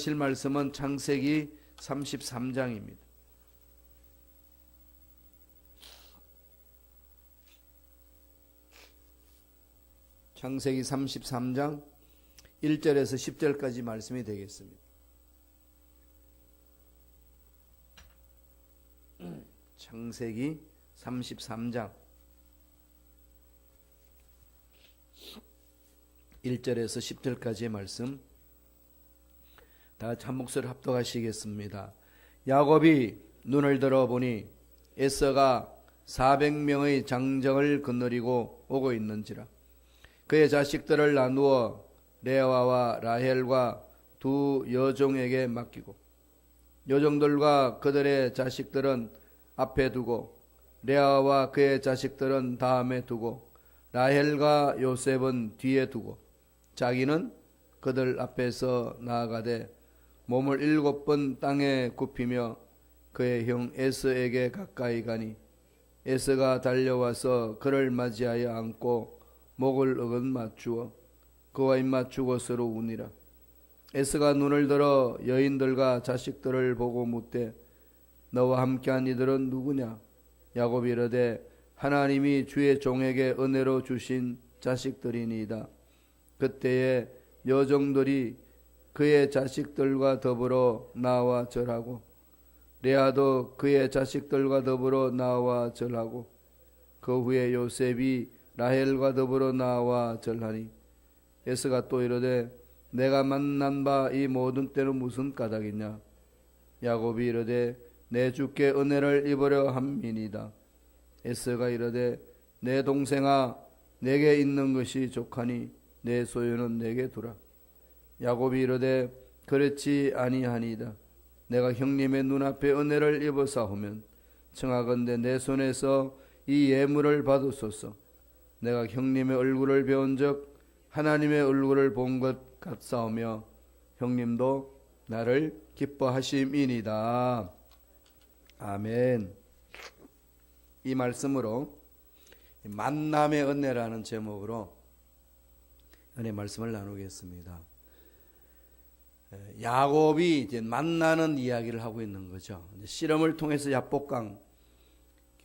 하실 말씀은 창세기 33장입니다. 창세기 33장 1절에서 10절까지 말씀이 되겠습니다. 창세기 33장 1절에서 10절까지의 말씀 다 같이 한 목소리 합독하시겠습니다. 야곱이 눈을 들어보니 에서가 400명의 장정을 거느리고 오고 있는지라. 그의 자식들을 나누어 레아와 라헬과 두 여종에게 맡기고 여종들과 그들의 자식들은 앞에 두고 레아와 그의 자식들은 다음에 두고 라헬과 요셉은 뒤에 두고 자기는 그들 앞에서 나아가되 몸을 7번 땅에 굽히며 그의 형 에서에게 가까이 가니 에서가 달려와서 그를 맞이하여 안고 목을 어긋 맞추어 그와 입맞추고 서로 우니라. 에서가 눈을 들어 여인들과 자식들을 보고 묻되 너와 함께한 이들은 누구냐? 야곱이 이르되 하나님이 주의 종에게 은혜로 주신 자식들이니이다. 그때에 여종들이 그의 자식들과 더불어 나와 절하고 레아도 그의 자식들과 더불어 나와 절하고 그 후에 요셉이 라헬과 더불어 나와 절하니 에서가 또 이르되 내가 만난 바 이 모든 때는 무슨 까닭이냐? 야곱이 이르되 내 주께 은혜를 입으려 함이니이다. 에서가 이르되 내 동생아 내게 있는 것이 족하니 내 소유는 내게 두라. 야곱이 이르되 그렇지 아니하니이다. 내가 형님의 눈앞에 은혜를 입어사오면 청하건대 내 손에서 이 예물을 받으소서. 내가 형님의 얼굴을 배운 적 하나님의 얼굴을 본 것 같사오며 형님도 나를 기뻐하심이니이다. 아멘. 이 말씀으로 만남의 은혜라는 제목으로 은혜 말씀을 나누겠습니다. 야곱이 이제 만나는 이야기를 하고 있는 거죠. 실험을 통해서 야복강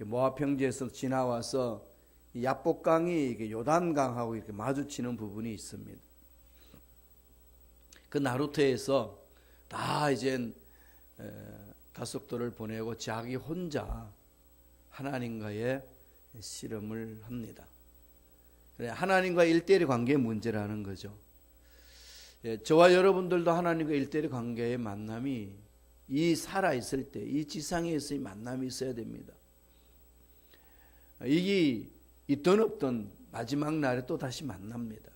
모압 평지에서 지나와서 이 야복강이 요단강하고 이렇게 마주치는 부분이 있습니다. 그 나루터에서 다 이제 가족들을 보내고 자기 혼자 하나님과의 실험을 합니다. 하나님과 일대일 관계의 문제라는 거죠. 저와 여러분들도 하나님과 일대일 관계의 만남이 이 살아있을 때, 이 지상에서의 만남이 있어야 됩니다. 이게 있든 없든 마지막 날에 또 다시 만납니다.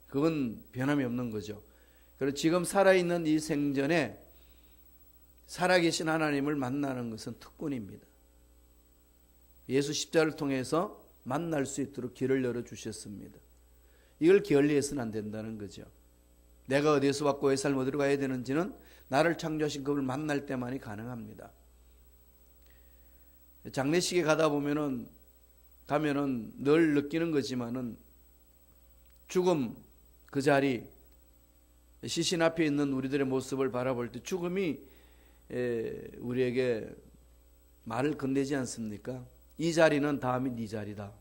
그건 변함이 없는 거죠. 그리고 지금 살아있는 이 생전에 살아계신 하나님을 만나는 것은 특권입니다. 예수 십자를 통해서 만날 수 있도록 길을 열어주셨습니다. 이걸 게을리해서는 안 된다는 거죠. 내가 어디에서 왔고 왜 삶 어디로 가야 되는지는 나를 창조하신 그분을 만날 때만이 가능합니다. 장례식에 가면은 늘 느끼는 거지만은 죽음 그 자리 시신 앞에 있는 우리들의 모습을 바라볼 때 죽음이 우리에게 말을 건네지 않습니까? 이 자리는 다음이 네 자리다.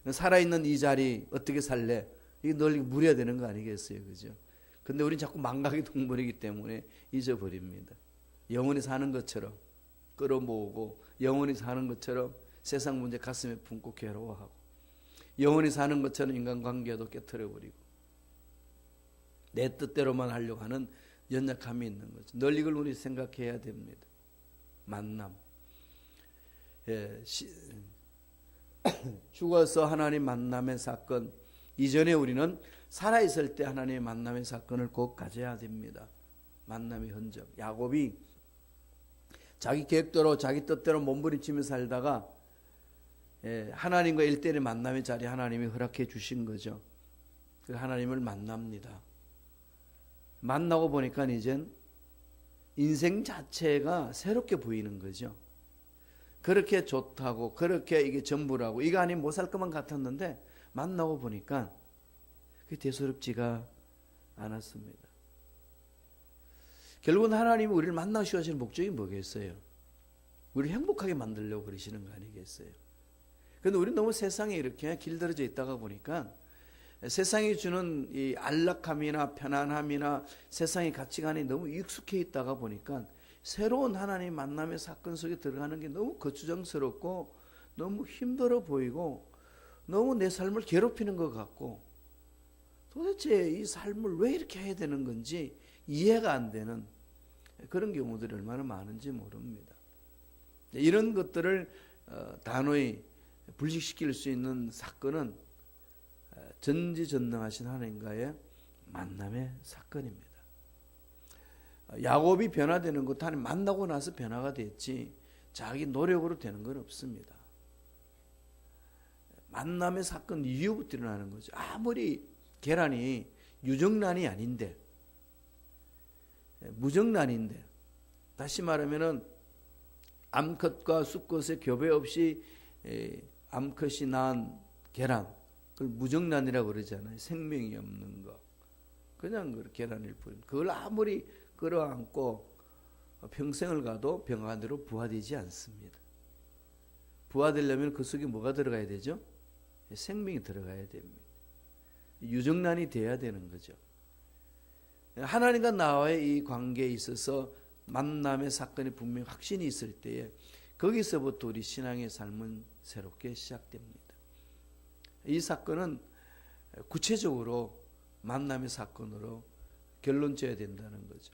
살아있는 이 자리 어떻게 살래? 이게 널 물어야 되는 거 아니겠어요? 그죠? 근데 우리는 자꾸 망각의 동물이기 때문에 잊어버립니다. 영원히 사는 것처럼 끌어모으고 영원히 사는 것처럼 세상 문제 가슴에 품고 괴로워하고 영원히 사는 것처럼 인간관계도 깨트려버리고 내 뜻대로만 하려고 하는 연약함이 있는 거죠. 늘 이걸 우리 생각해야 됩니다. 만남. 죽어서 하나님 만남의 사건, 이전에 우리는 살아있을 때 하나님의 만남의 사건을 꼭 가져야 됩니다. 만남의 흔적. 야곱이 자기 계획대로 자기 뜻대로 몸부림치며 살다가 하나님과 일대일의 만남의 자리 하나님이 허락해 주신 거죠. 그 하나님을 만납니다. 만나고 보니까 이젠 인생 자체가 새롭게 보이는 거죠. 그렇게 좋다고 그렇게 이게 전부라고 이거 아니면 못 살 것만 같았는데 만나고 보니까 그게 대수롭지가 않았습니다. 결국은 하나님이 우리를 만나시고 하시는 목적이 뭐겠어요? 우리를 행복하게 만들려고 그러시는 거 아니겠어요? 그런데 우리는 너무 세상에 이렇게 길들여져 있다가 보니까 세상이 주는 이 안락함이나 편안함이나 세상의 가치관에 너무 익숙해 있다가 보니까 새로운 하나님 만남의 사건 속에 들어가는 게 너무 거추장스럽고 너무 힘들어 보이고 너무 내 삶을 괴롭히는 것 같고 도대체 이 삶을 왜 이렇게 해야 되는 건지 이해가 안 되는 그런 경우들이 얼마나 많은지 모릅니다. 이런 것들을 단호히 불식시킬 수 있는 사건은 전지전능하신 하나님과의 만남의 사건입니다. 야곱이 변화되는 것도 하나님 만나고 나서 변화가 됐지 자기 노력으로 되는 건 없습니다. 만남의 사건 이후부터 일어나는 거죠. 아무리 계란이 유정란이 아닌데 무정란인데 다시 말하면은 암컷과 수컷의 교배 없이 암컷이 낳은 계란 그걸 무정란이라고 그러잖아요. 생명이 없는 거. 그냥 그 계란일 뿐. 그걸 아무리 끌어안고 평생을 가도 병안으로 부화되지 않습니다. 부화되려면 그 속에 뭐가 들어가야 되죠? 생명이 들어가야 됩니다. 유정란이 돼야 되는 거죠. 하나님과 나와의 이 관계에 있어서 만남의 사건이 분명히 확신이 있을 때에 거기서부터 우리 신앙의 삶은 새롭게 시작됩니다. 이 사건은 구체적으로 만남의 사건으로 결론 지어야 된다는 거죠.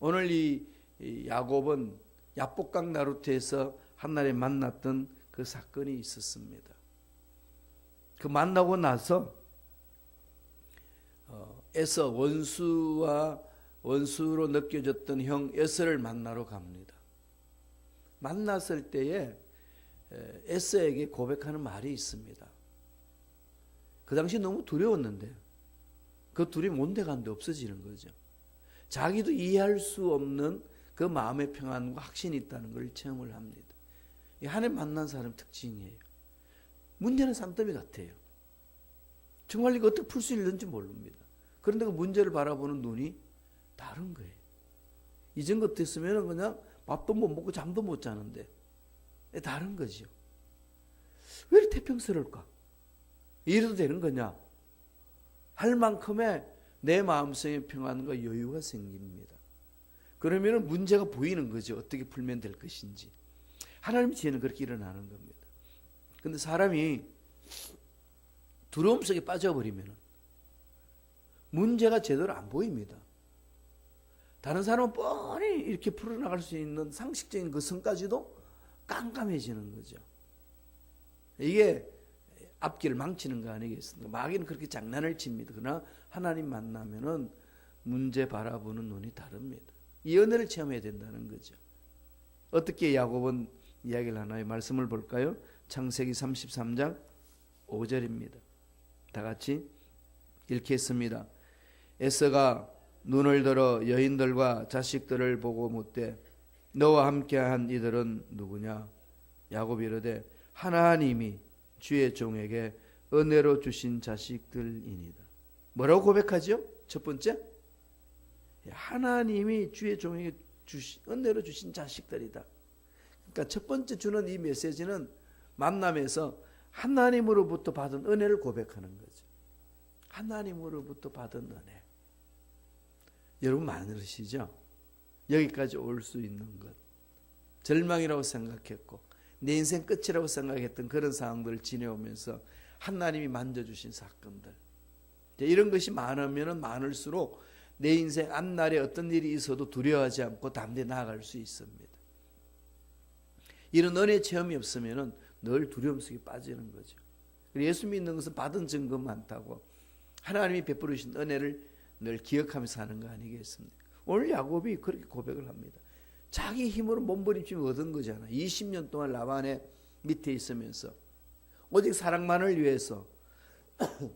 오늘 이 야곱은 야복강 나루트에서 한날에 만났던 그 사건이 있었습니다. 그 만나고 나서 에서 원수로 느껴졌던 형 에서를 만나러 갑니다. 만났을 때에 에서에게 고백하는 말이 있습니다. 그 당시 너무 두려웠는데 그 두려움이 온데간데 없어지는 거죠. 자기도 이해할 수 없는 그 마음의 평안과 확신이 있다는 걸 체험을 합니다. 이 하나님 만난 사람 특징이에요. 문제는 산더미 같아요. 정말 이거 어떻게 풀 수 있는지 모릅니다. 그런데 그 문제를 바라보는 눈이 다른 거예요. 이전 같았으면 그냥 밥도 못 먹고 잠도 못 자는데 다른 거죠. 왜 이렇게 태평스러울까? 이래도 되는 거냐? 할 만큼의 내 마음속의 평안과 여유가 생깁니다. 그러면 문제가 보이는 거죠. 어떻게 풀면 될 것인지. 하나님 지혜는 그렇게 일어나는 겁니다. 그런데 사람이 두려움 속에 빠져버리면 문제가 제대로 안 보입니다. 다른 사람은 뻔히 이렇게 풀어나갈 수 있는 상식적인 그 성까지도 깜깜해지는 거죠. 이게 앞길을 망치는 거 아니겠습니까? 마귀는 그렇게 장난을 칩니다. 그러나 하나님 만나면은 문제 바라보는 눈이 다릅니다. 이 은혜를 체험해야 된다는 거죠. 어떻게 야곱은 이야기를 하나요? 말씀을 볼까요? 창세기 33장 5절입니다. 다 같이 읽겠습니다. 에서가 눈을 들어 여인들과 자식들을 보고 묻되 너와 함께한 이들은 누구냐? 야곱이 이르되 하나님이 주의 종에게 은혜로 주신 자식들이니이다. 뭐라고 고백하죠? 첫 번째, 하나님이 주의 종에게 은혜로 주신 자식들이다. 그러니까 첫 번째 주는 이 메시지는 만남에서 하나님으로부터 받은 은혜를 고백하는 거죠. 하나님으로부터 받은 은혜. 여러분 많으시죠? 여기까지 올 수 있는 것. 절망이라고 생각했고 내 인생 끝이라고 생각했던 그런 상황들을 지내오면서 하나님이 만져주신 사건들. 이런 것이 많으면 많을수록 내 인생 앞날에 어떤 일이 있어도 두려워하지 않고 담대히 나아갈 수 있습니다. 이런 은혜 체험이 없으면 늘 두려움 속에 빠지는 거죠. 예수 믿는 것은 받은 증거 많다고 하나님이 베풀어 주신 은혜를 늘 기억하면서 사는 거 아니겠습니까? 오늘 야곱이 그렇게 고백을 합니다. 자기 힘으로 몸부림치며 얻은 거잖아. 20년 동안 라반의 밑에 있으면서 오직 사랑만을 위해서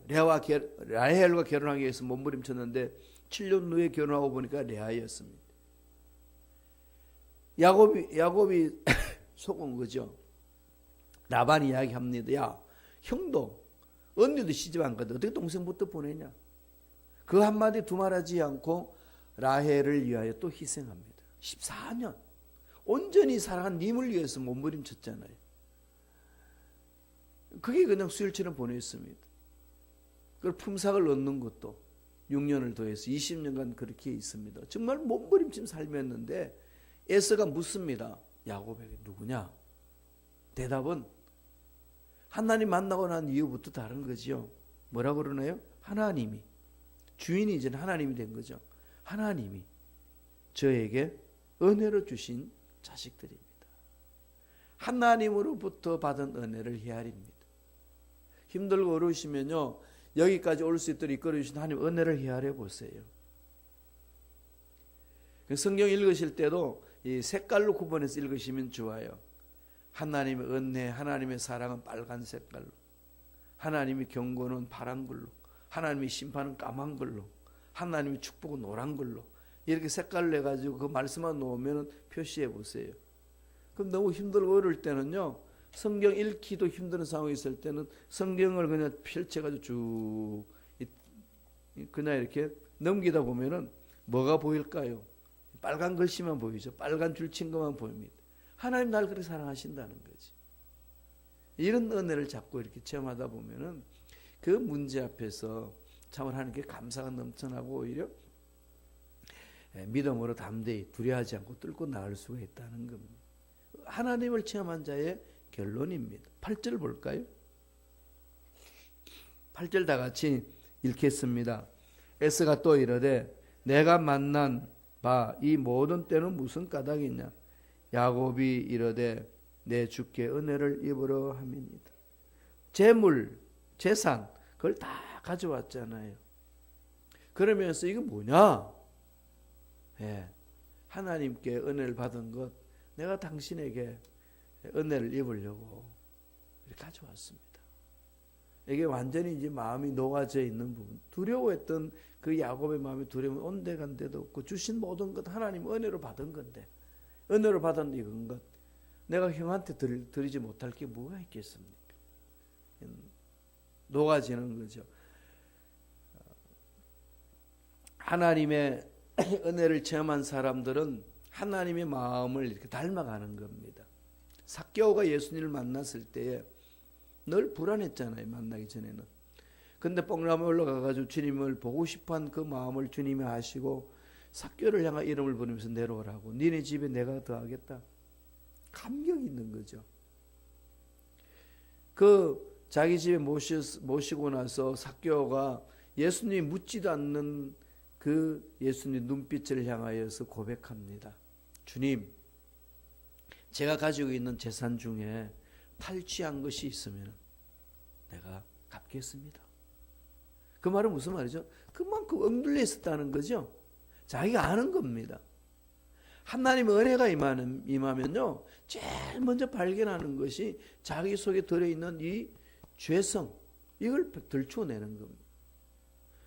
라헬과 결혼하기 위해서 몸부림쳤는데 7년 후에 결혼하고 보니까 레아였습니다. 야곱이 속은 거죠. 라반이 이야기합니다. 야, 형도 언니도 시집 안 가도 어떻게 동생부터 보내냐? 그 한마디 두말하지 않고 라헬을 위하여 또 희생합니다. 14년 온전히 사랑한 님을 위해서 몸부림쳤잖아요. 그게 그냥 수일처럼 보냈습니다. 그 품삯을 얻는 것도 6년을 더해서 20년간 그렇게 있습니다. 정말 몸부림친 삶이었는데 에서가 묻습니다. 야곱에게 누구냐? 대답은 하나님 만나고 난 이후부터 다른 거죠. 뭐라고 그러나요? 하나님이. 주인이 이제 하나님이 된 거죠. 하나님이 저에게 은혜로 주신 자식들입니다. 하나님으로부터 받은 은혜를 헤아립니다. 힘들고 어려우시면요, 여기까지 올 수 있도록 이끌어주신 하나님 은혜를 헤아려 보세요. 성경 읽으실 때도 이 색깔로 구분해서 읽으시면 좋아요. 하나님의 은혜, 하나님의 사랑은 빨간 색깔로, 하나님의 경고는 파란 걸로, 하나님의 심판은 까만 걸로, 하나님의 축복은 노란 걸로, 이렇게 색깔을 내가지고 그 말씀만 놓으면 표시해 보세요. 그럼 너무 힘들고 어려울 때는요, 성경 읽기도 힘든 상황이 있을 때는 성경을 그냥 펼쳐가지고 쭉 그냥 이렇게 넘기다 보면은 뭐가 보일까요? 빨간 글씨만 보이죠. 빨간 줄 친 것만 보입니다. 하나님 날 그렇게 사랑하신다는 거지. 이런 은혜를 잡고 이렇게 체험하다 보면은 그 문제 앞에서 참 하나님께 감사가 넘쳐나고 오히려 믿음으로 담대히 두려워하지 않고 뚫고 나갈 수가 있다는 겁니다. 하나님을 체험한 자의 결론입니다. 8절 볼까요? 8절 다 같이 읽겠습니다. 에스가 또 이르되 내가 만난 바 이 모든 때는 무슨 까닭이냐? 야곱이 이르되 내 주께 은혜를 입으려 함이니이다. 재물, 재산 그걸 다 가져왔잖아요. 그러면서 이거 뭐냐? 하나님께 은혜를 받은 것, 내가 당신에게 은혜를 입으려고 이렇게 가져왔습니다. 이게 완전히 이제 마음이 녹아져 있는 부분, 두려워했던 그 야곱의 마음이 두려움은 온데간데도 없고 주신 모든 것 하나님 은혜로 받은 건데, 은혜로 받은 이건 것 내가 형한테 드리지 못할 게 뭐가 있겠습니까? 녹아지는 거죠. 하나님의 은혜를 체험한 사람들은 하나님의 마음을 이렇게 닮아가는 겁니다. 삭개오가 예수님을 만났을 때에 늘 불안했잖아요. 만나기 전에는. 근데 뽕나무에 올라가가지고 주님을 보고 싶어한 그 마음을 주님이 아시고 삭개오를 향한 이름을 부르면서 내려오라고, 니네 집에 내가 더하겠다. 감격이 있는 거죠. 그 자기 집에 모시고 나서 삭개오가 예수님이 묻지도 않는 그 예수님 눈빛을 향하여서 고백합니다. 주님, 제가 가지고 있는 재산 중에 탈취한 것이 있으면 내가 갚겠습니다. 그 말은 무슨 말이죠? 그만큼 엉둘려 있었다는 거죠. 자기가 아는 겁니다. 하나님의 은혜가 임하면요, 제일 먼저 발견하는 것이 자기 속에 들어있는 이 죄성, 이걸 들추어내는 겁니다.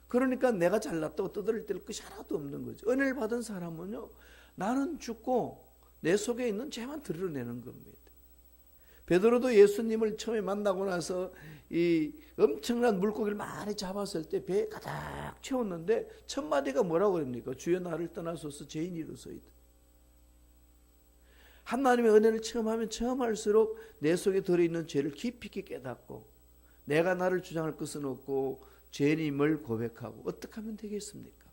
그러니까 내가 잘났다고 떠들 것이 하나도 없는 거죠. 은혜를 받은 사람은요, 나는 죽고 내 속에 있는 죄만 드러내는 겁니다. 베드로도 예수님을 처음에 만나고 나서 이 엄청난 물고기를 많이 잡았을 때 배에 가득 채웠는데 첫 마디가 뭐라고 그럽니까? 주여 나를 떠나소서 죄인이로소이다. 하나님의 은혜를 체험하면 체험할수록 내 속에 들어있는 죄를 깊이 있게 깨닫고 내가 나를 주장할 것은 없고 죄인임을 고백하고 어떻게 하면 되겠습니까?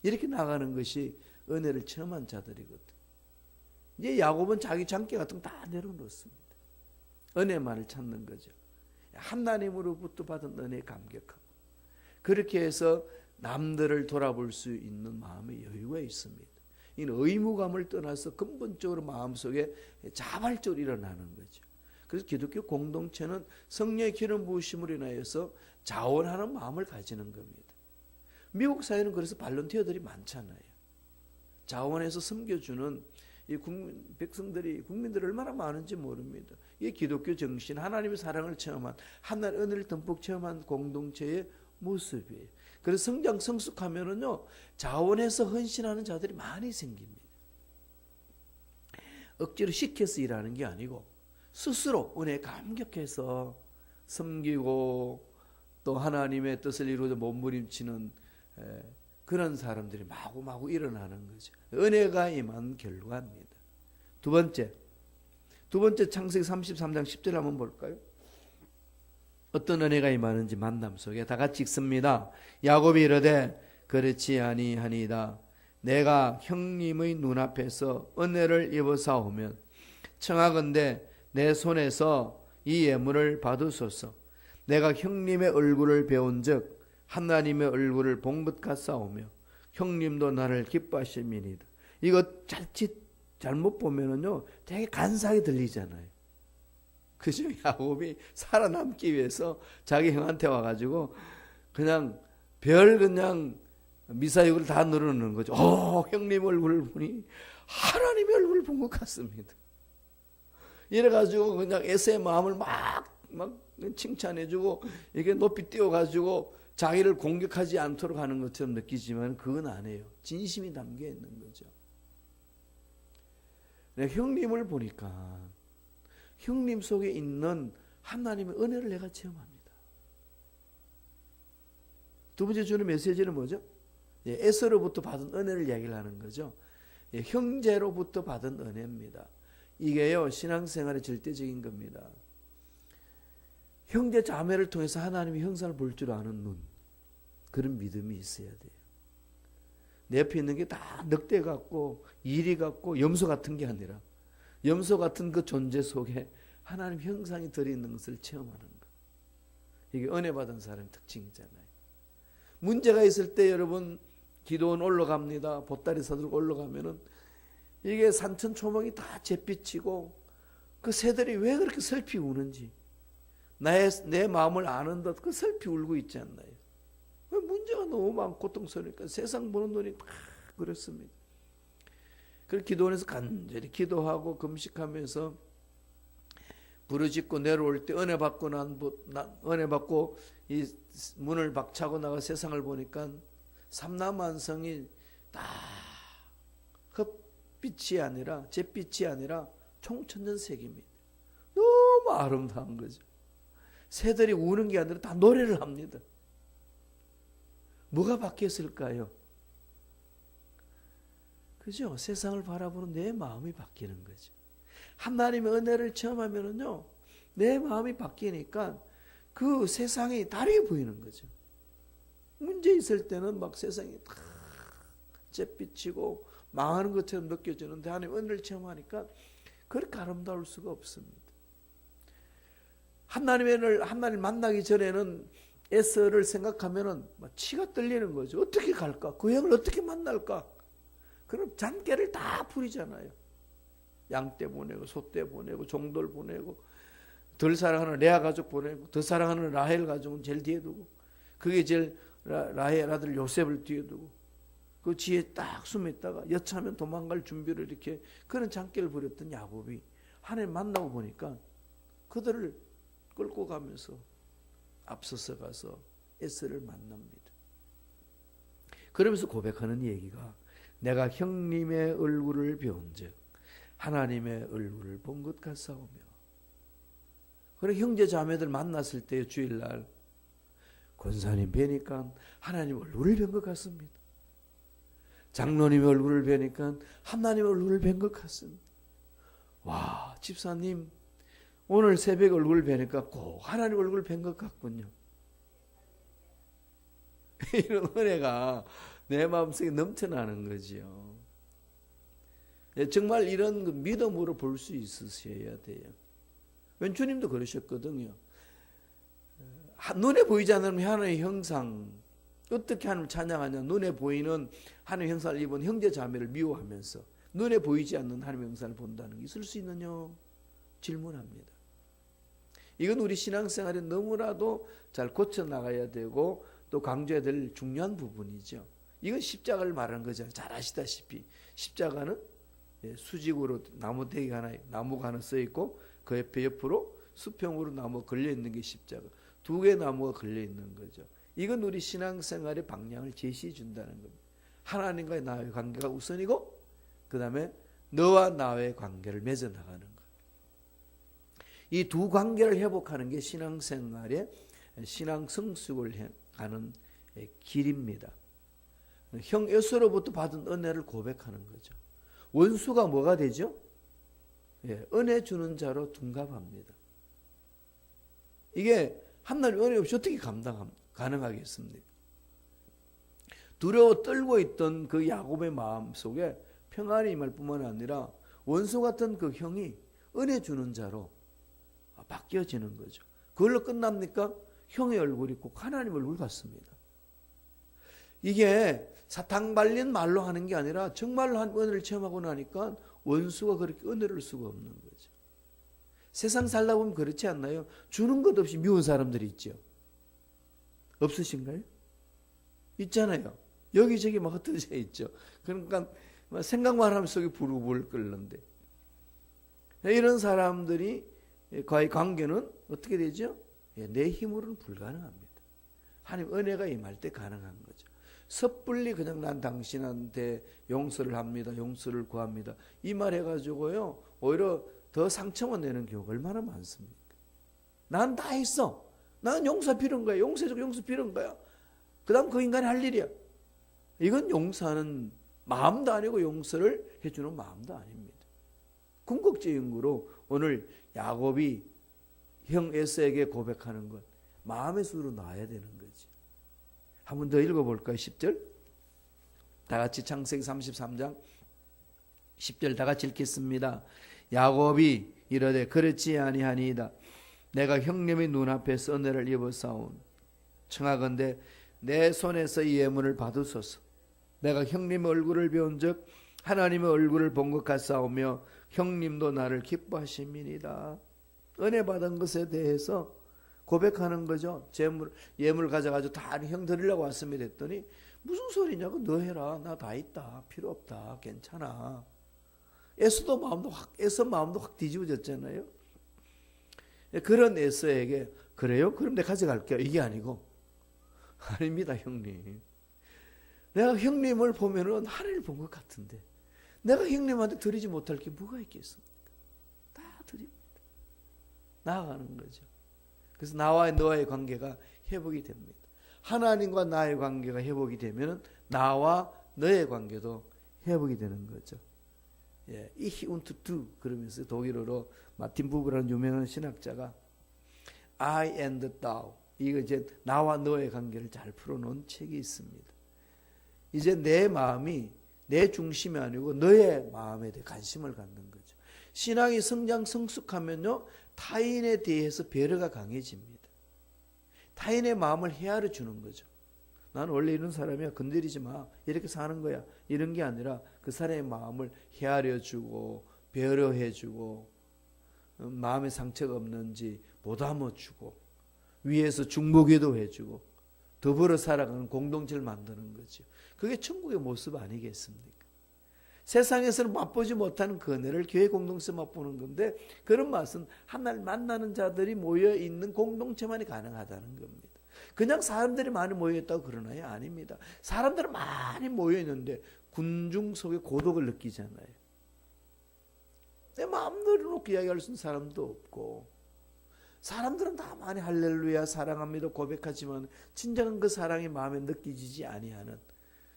이렇게 나가는 것이 은혜를 체험한 자들이거든. 이제 야곱은 자기 장기 같은 거 다 내려놓습니다. 은혜만을 찾는 거죠. 하나님으로부터 받은 은혜에 감격하고 그렇게 해서 남들을 돌아볼 수 있는 마음의 여유가 있습니다. 이는 의무감을 떠나서 근본적으로 마음속에 자발적으로 일어나는 거죠. 그래서 기독교 공동체는 성령의 기름 부으심으로 인하여서 자원하는 마음을 가지는 겁니다. 미국 사회는 그래서 발런티어들이 많잖아요. 자원해서 섬겨주는 이 국민들이 얼마나 많은지 모릅니다. 이게 기독교 정신, 하나님의 사랑을 체험한, 하나님의 은혜를 듬뿍 체험한 공동체의 모습이에요. 그래서 성숙하면은요, 자원해서 헌신하는 자들이 많이 생깁니다. 억지로 시켜서 일하는 게 아니고 스스로 은혜에 감격해서 섬기고 또 하나님의 뜻을 이루어서 몸부림치는 그런 사람들이 마구마구 일어나는 거죠. 은혜가 임한 결과입니다. 두 번째 창세기 33장 10절 한번 볼까요? 어떤 은혜가 임하는지 만남 속에 다 같이 읽습니다. 야곱이 이르되 그렇지 아니하니이다. 내가 형님의 눈앞에서 은혜를 입어사오면 청하건대 내 손에서 이 예물을 받으소서. 내가 형님의 얼굴을 배운즉 하나님의 얼굴을 본 것 같사오며 형님도 나를 기뻐하심이니이다. 이거 잘못 보면은요 되게 간사하게 들리잖아요. 그죠? 야곱이 살아남기 위해서 자기 형한테 와가지고 그냥 그냥 미사역을 다 늘어놓는 거죠. 형님 얼굴을 보니 하나님의 얼굴을 본 것 같습니다. 이래가지고 그냥 에서의 마음을 막 칭찬해주고 이게 높이 띄워가지고 자기를 공격하지 않도록 하는 것처럼 느끼지만 그건 아니에요. 진심이 담겨 있는 거죠. 내가 형님을 보니까 형님 속에 있는 하나님의 은혜를 내가 체험합니다. 두 번째 주는 메시지는 뭐죠? 에서로부터 받은 은혜를 이야기를 하는 거죠. 형제로부터 받은 은혜입니다. 이게요 신앙생활의 절대적인 겁니다. 형제 자매를 통해서 하나님의 형상을 볼 줄 아는 눈, 그런 믿음이 있어야 돼요. 내 옆에 있는 게 다 늑대 같고 이리 같고 염소 같은 게 아니라 염소 같은 그 존재 속에 하나님 형상이 들어있는 것을 체험하는 것. 이게 은혜 받은 사람의 특징이잖아요. 문제가 있을 때 여러분 기도원 올라갑니다. 보따리 사들고 올라가면은 이게 산천초목이 다 잿빛이고 그 새들이 왜 그렇게 슬피 우는지 내 마음을 아는 듯 그 슬피 울고 있지 않나요? 왜 문제가 너무 많고 고통스러우니까 세상 보는 눈이 막 그렇습니다. 그래서 기도원에서 간절히 기도하고 금식하면서 부르짖고 내려올 때 은혜 받고 이 문을 박차고 나가 세상을 보니까 삼라만성이 다 햇빛이 아니라 잿빛이 아니라 총천연색입니다. 너무 아름다운 거죠. 새들이 우는 게 아니라 다 노래를 합니다. 뭐가 바뀌었을까요? 그죠? 세상을 바라보는 내 마음이 바뀌는 거죠. 하나님의 은혜를 체험하면은요, 내 마음이 바뀌니까 그 세상이 다르게 보이는 거죠. 문제 있을 때는 막 세상이 다 잿빛이고 망하는 것처럼 느껴지는데 하나님의 은혜를 체험하니까 그렇게 아름다울 수가 없습니다. 하나님 만나기 전에는 에서를 생각하면은 치가 떨리는 거죠. 어떻게 갈까? 그 형을 어떻게 만날까? 그럼 잔깨를 다 부리잖아요. 양떼 보내고 소떼 보내고 종들 보내고 덜 사랑하는 레아 가족 보내고 더 사랑하는 라헬 가족은 제일 뒤에 두고 그게 제일 라헬 아들 요셉을 뒤에 두고 그 지에 딱 숨어 있다가 여차하면 도망갈 준비를 이렇게 그런 잔깨를 부렸던 야곱이 하나님 만나고 보니까 그들을 끌고 가면서 앞서서 가서 에서를 만납니다. 그러면서 고백하는 얘기가 내가 형님의 얼굴을 배운즉 하나님의 얼굴을 본 것 같사오며. 그래 형제 자매들 만났을 때 주일날 권사님 뵈니까 하나님 얼굴을 뵌 것 같습니다. 장로님의 얼굴을 뵈니까 하나님의 얼굴을 뵌 것 같습니다. 와, 집사님 오늘 새벽 얼굴을 뵈니까 꼭 하나님 얼굴을 뵌 것 같군요. 이런 은혜가 내 마음속에 넘쳐나는 거지요. 정말 이런 믿음으로 볼 수 있으셔야 돼요. 왜 주님도 그러셨거든요. 눈에 보이지 않는 하나님의 형상, 어떻게 하나님을 찬양하냐? 눈에 보이는 하나님의 형상을 입은 형제 자매를 미워하면서 눈에 보이지 않는 하나님의 형상을 본다는 게 있을 수 있느냐? 질문합니다. 이건 우리 신앙생활에 너무나도 잘 고쳐나가야 되고 또 강조해야 될 중요한 부분이죠. 이건 십자가를 말하는 거잖아요. 잘 아시다시피 십자가는 수직으로 나무가 하나 써 있고 그 옆에 옆으로 수평으로 나무가 걸려 있는 게 십자가. 두 개의 나무가 걸려 있는 거죠. 이건 우리 신앙생활의 방향을 제시해 준다는 겁니다. 하나님과의 나의 관계가 우선이고 그 다음에 너와 나의 관계를 맺어 나가는 것. 이 두 관계를 회복하는 게 신앙생활의 신앙 성숙을 가는 길입니다. 형 에서로부터 받은 은혜를 고백하는 거죠. 원수가 뭐가 되죠? 예, 은혜 주는 자로 둔갑합니다. 이게 하나님 은혜 없이 어떻게 가능하겠습니까? 두려워 떨고 있던 그 야곱의 마음 속에 평안이 임할 뿐만 아니라 원수 같은 그 형이 은혜 주는 자로 바뀌어지는 거죠. 그걸로 끝납니까? 형의 얼굴이 꼭 하나님 얼굴 같습니다. 이게 사탕 발린 말로 하는 게 아니라 정말로 한 은혜를 체험하고 나니까 원수가 그렇게 은혜를 수가 없는 거죠. 세상 살다 보면 그렇지 않나요? 주는 것 없이 미운 사람들이 있죠. 없으신가요? 있잖아요. 여기저기 막 흩어져 있죠. 그러니까 생각만 하면 속이 부글부글 끓는데 이런 사람들이 과의 관계는 어떻게 되죠? 내 힘으로는 불가능합니다. 하나님 은혜가 임할 때 가능한 거죠. 섣불리 그냥 난 당신한테 용서를 합니다. 용서를 구합니다. 이 말 해가지고요 오히려 더 상처만 내는 경우가 얼마나 많습니까? 난 다 했어. 난 용서 빌은 거야. 용서해주고 용서 빌은 거야. 그 다음 그 인간이 할 일이야. 이건 용서하는 마음도 아니고 용서를 해주는 마음도 아닙니다. 궁극적인 거로 오늘 야곱이 형 에서에게 고백하는 것 마음의 수로 놔야 되는 거지. 한 번 더 읽어볼까요? 10절 다 같이 창세기 33장 10절 다 같이 읽겠습니다. 야곱이 이르되 그렇지 아니하니이다. 내가 형님의 눈앞에서 은혜를 입어사온 청하건대 내 손에서 이 예물을 받으소서. 내가 형님의 얼굴을 배운즉 하나님의 얼굴을 본 것 같사오며 형님도 나를 기뻐하심이니이다. 은혜 받은 것에 대해서 고백하는 거죠. 예물 가져가지고 다 형 드리려고 왔습니다 했더니 무슨 소리냐고. 너 해라. 나 다 있다. 필요 없다. 괜찮아. 에서도 마음도 확 뒤집어졌잖아요. 그런 에서에게 그래요? 그럼 내가 가져갈게요. 이게 아니고 아닙니다 형님. 내가 형님을 보면은 하늘을 본 것 같은데 내가 형님한테 드리지 못할 게 뭐가 있겠습니까? 다 드립니다. 나아가는 거죠. 그래서 나와 너와의 관계가 회복이 됩니다. 하나님과 나의 관계가 회복이 되면 나와 너의 관계도 회복이 되는 거죠. 예, ich und du 그러면서 독일어로 마틴 부버라는 유명한 신학자가 I and thou 이거 이제 나와 너의 관계를 잘 풀어놓은 책이 있습니다. 이제 내 마음이 내 중심이 아니고 너의 마음에 대해 관심을 갖는 거죠. 신앙이 성숙하면요 타인에 대해서 배려가 강해집니다. 타인의 마음을 헤아려 주는 거죠. 나는 원래 이런 사람이야. 건드리지 마. 이렇게 사는 거야. 이런 게 아니라 그 사람의 마음을 헤아려 주고 배려해 주고 마음에 상처가 없는지 보담아 주고 위에서 중보기도 해주고 더불어 살아가는 공동체를 만드는 거죠. 그게 천국의 모습 아니겠습니까? 세상에서는 맛보지 못하는 그 은혜를 교회 공동체 맛보는 건데 그런 맛은 하나님 만나는 자들이 모여있는 공동체만이 가능하다는 겁니다. 그냥 사람들이 많이 모여있다고 그러나요? 아닙니다. 사람들은 많이 모여있는데 군중 속에 고독을 느끼잖아요. 내 마음대로 놓고 이야기할 수 있는 사람도 없고 사람들은 다 많이 할렐루야 사랑합니다 고백하지만 진정한 그 사랑이 마음에 느껴지지 아니하는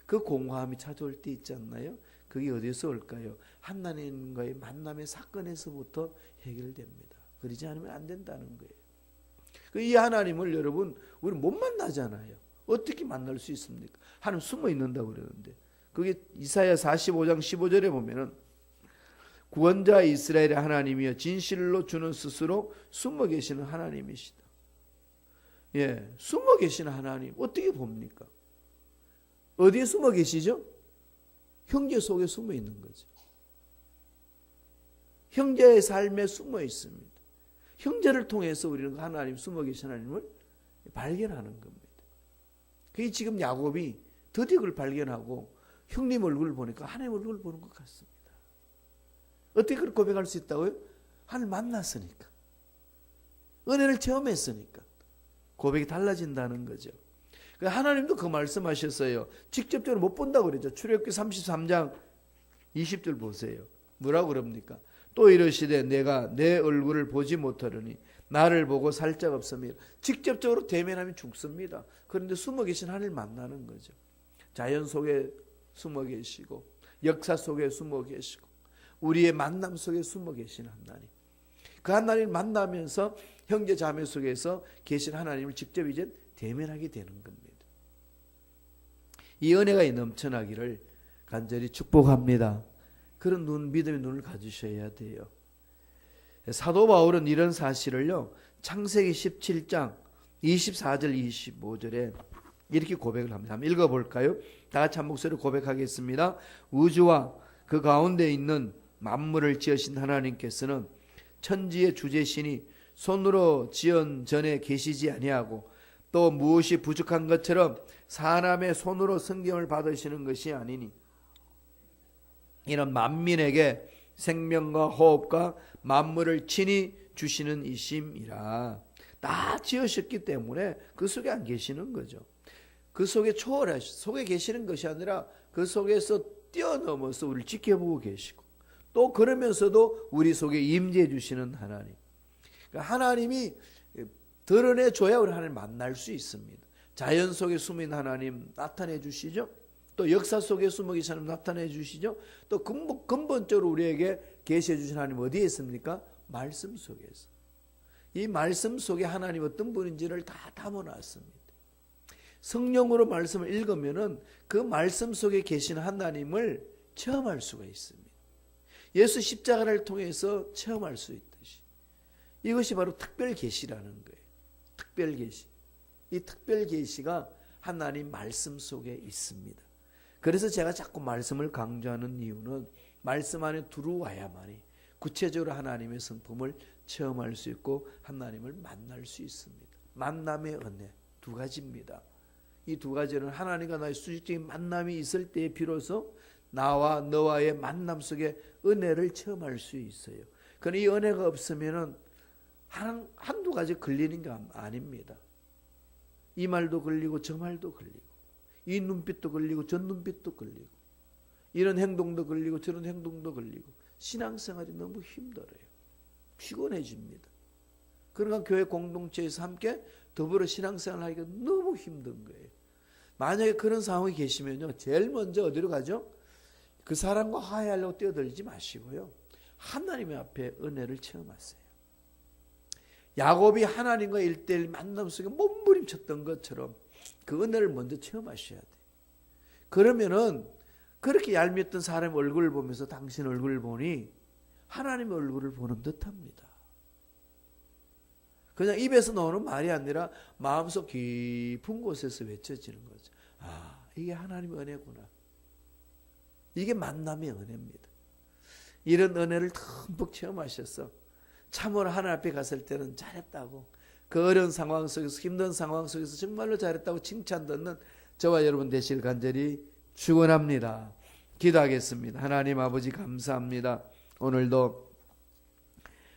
그 공허함이 찾아올 때 있지 않나요? 그게 어디서 올까요? 하나님과의 만남의 사건에서부터 해결됩니다. 그러지 않으면 안 된다는 거예요. 이 하나님을 여러분 우리 못 만나잖아요. 어떻게 만날 수 있습니까? 하나님 숨어 있는다고 그러는데 그게 이사야 45장 15절에 보면은 구원자 이스라엘의 하나님이여 진실로 주는 스스로 숨어 계시는 하나님이시다. 예, 숨어 계시는 하나님 어떻게 봅니까? 어디에 숨어 계시죠? 형제 속에 숨어 있는 거죠. 형제의 삶에 숨어 있습니다. 형제를 통해서 우리는 하나님 숨어 계신 하나님을 발견하는 겁니다. 그게 지금 야곱이 드디어 그걸 발견하고 형님 얼굴을 보니까 하나님 얼굴을 보는 것 같습니다. 어떻게 그걸 고백할 수 있다고요? 하나님 만났으니까. 은혜를 체험했으니까. 고백이 달라진다는 거죠. 하나님도 그 말씀하셨어요. 직접적으로 못 본다고 그랬죠. 출애굽기 33장 20절 보세요. 뭐라고 그럽니까? 또 이르시되 내가 내 얼굴을 보지 못하려니 나를 보고 살 자 없으며 직접적으로 대면하면 죽습니다. 그런데 숨어 계신 하나님을 만나는 거죠. 자연 속에 숨어 계시고 역사 속에 숨어 계시고 우리의 만남 속에 숨어 계신 하나님, 그 하나님을 만나면서 형제 자매 속에서 계신 하나님을 직접 이제 대면하게 되는 겁니다. 이 은혜가 넘쳐나기를 간절히 축복합니다. 그런 믿음의 눈을 가지셔야 돼요. 사도 바울은 이런 사실을요, 창세기 17장 24절 25절에 이렇게 고백을 합니다. 한번 읽어볼까요? 다 같이 한 목소리로 고백하겠습니다. 우주와 그 가운데 있는 만물을 지으신 하나님께서는 천지의 주제신이 손으로 지은 전에 계시지 아니하고 또 무엇이 부족한 것처럼 사람의 손으로 성경을 받으시는 것이 아니니 이는 만민에게 생명과 호흡과 만물을 친히 주시는 이심이라. 다 지으셨기 때문에 그 속에 안 계시는 거죠. 그 속에 속에 계시는 것이 아니라 그 속에서 뛰어넘어서 우리를 지켜보고 계시고 또 그러면서도 우리 속에 임재해 주시는 하나님. 그러니까 하나님이 드러내줘야 우리 하나님 만날 수 있습니다. 자연 속에 숨은 하나님 나타내 주시죠. 또 역사 속에 숨어 계신 하나님 나타내 주시죠. 또 근본적으로 우리에게 계시해 주신 하나님 어디에 있습니까? 말씀 속에서. 이 말씀 속에 하나님 어떤 분인지를 다 담아놨습니다. 성령으로 말씀을 읽으면은 그 말씀 속에 계신 하나님을 체험할 수가 있습니다. 예수 십자가를 통해서 체험할 수 있듯이 이것이 바로 특별 계시라는 거예요. 특별 계시. 이 특별 계시가 하나님 말씀 속에 있습니다. 그래서 제가 자꾸 말씀을 강조하는 이유는 말씀 안에 들어와야만이 구체적으로 하나님의 성품을 체험할 수 있고 하나님을 만날 수 있습니다. 만남의 은혜 두 가지입니다. 이 두 가지는 하나님과 나의 수직적인 만남이 있을 때에 비로소 나와 너와의 만남 속에 은혜를 체험할 수 있어요. 그러나 이 은혜가 없으면은 한두 가지 걸리는 게 아닙니다. 이 말도 걸리고 저 말도 걸리고 이 눈빛도 걸리고 저 눈빛도 걸리고 이런 행동도 걸리고 저런 행동도 걸리고 신앙생활이 너무 힘들어요. 피곤해집니다. 그러니까 교회 공동체에서 함께 더불어 신앙생활 하기가 너무 힘든 거예요. 만약에 그런 상황이 계시면요, 제일 먼저 어디로 가죠? 그 사람과 화해하려고 뛰어들지 마시고요, 하나님의 앞에 은혜를 체험하세요. 야곱이 하나님과 1:1 만남 속에 몸부림쳤던 것처럼 그 은혜를 먼저 체험하셔야 돼요. 그러면은 그렇게 얄미웠던 사람의 얼굴을 보면서 당신 얼굴을 보니 하나님의 얼굴을 보는 듯합니다. 그냥 입에서 나오는 말이 아니라 마음속 깊은 곳에서 외쳐지는 거죠. 아, 이게 하나님의 은혜구나. 이게 만남의 은혜입니다. 이런 은혜를 듬뿍 체험하셔서 참으로 하나님 앞에 갔을 때는 잘했다고, 그 어려운 상황 속에서 힘든 상황 속에서 정말로 잘했다고 칭찬 듣는 저와 여러분 되실 간절히 축원합니다. 기도하겠습니다. 하나님 아버지 감사합니다. 오늘도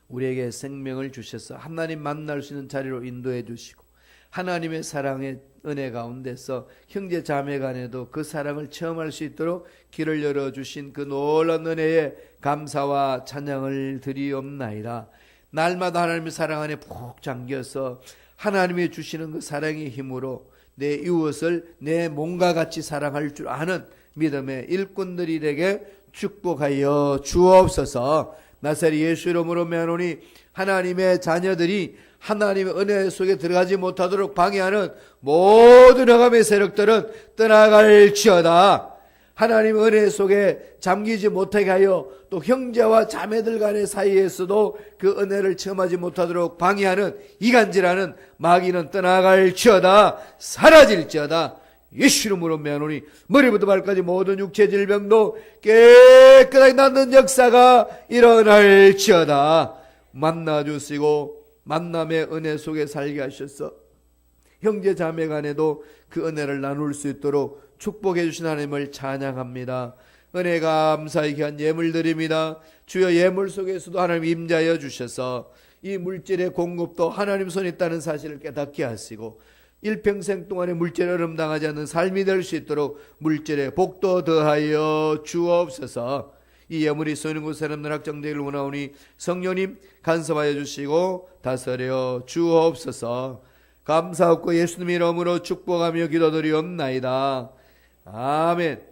우리에게 생명을 주셔서 하나님 만날 수 있는 자리로 인도해 주시고 하나님의 사랑의 은혜 가운데서 형제 자매 간에도 그 사랑을 체험할 수 있도록 길을 열어주신 그 놀라운 은혜에 감사와 찬양을 드리옵나이다. 날마다 하나님의 사랑 안에 푹 잠겨서 하나님이 주시는 그 사랑의 힘으로 내 이웃을 내 몸과 같이 사랑할 줄 아는 믿음의 일꾼들이 되게 축복하여 주옵소서. 나사렛 예수 이름으로 명하노니 하나님의 자녀들이 하나님의 은혜 속에 들어가지 못하도록 방해하는 모든 흑암의 세력들은 떠나갈지어다. 하나님의 은혜 속에 잠기지 못하게 하여 또 형제와 자매들 간의 사이에서도 그 은혜를 체험하지 못하도록 방해하는 이간질하는 마귀는 떠나갈지어다. 사라질지어다. 예수 이름으로 명하노니 머리부터 발까지 모든 육체 질병도 깨끗하게 낫는 역사가 일어날지어다. 만나주시고 만남의 은혜 속에 살게 하셔서 형제 자매 간에도 그 은혜를 나눌 수 있도록 축복해 주신 하나님을 찬양합니다. 은혜 감사히 귀한 예물 드립니다. 주여 예물 속에서도 하나님 임재하여 주셔서 이 물질의 공급도 하나님 손에 있다는 사실을 깨닫게 하시고 일평생 동안의 물질에 어름당하지 않는 삶이 될 수 있도록 물질의 복도 더하여 주옵소서. 이 예물이 쏘는 곳 사람들 확정되기를 원하오니 성령님 간섭하여 주시고 다스려 주옵소서. 감사하고 예수님 이름으로 축복하며 기도드리옵나이다. 아멘.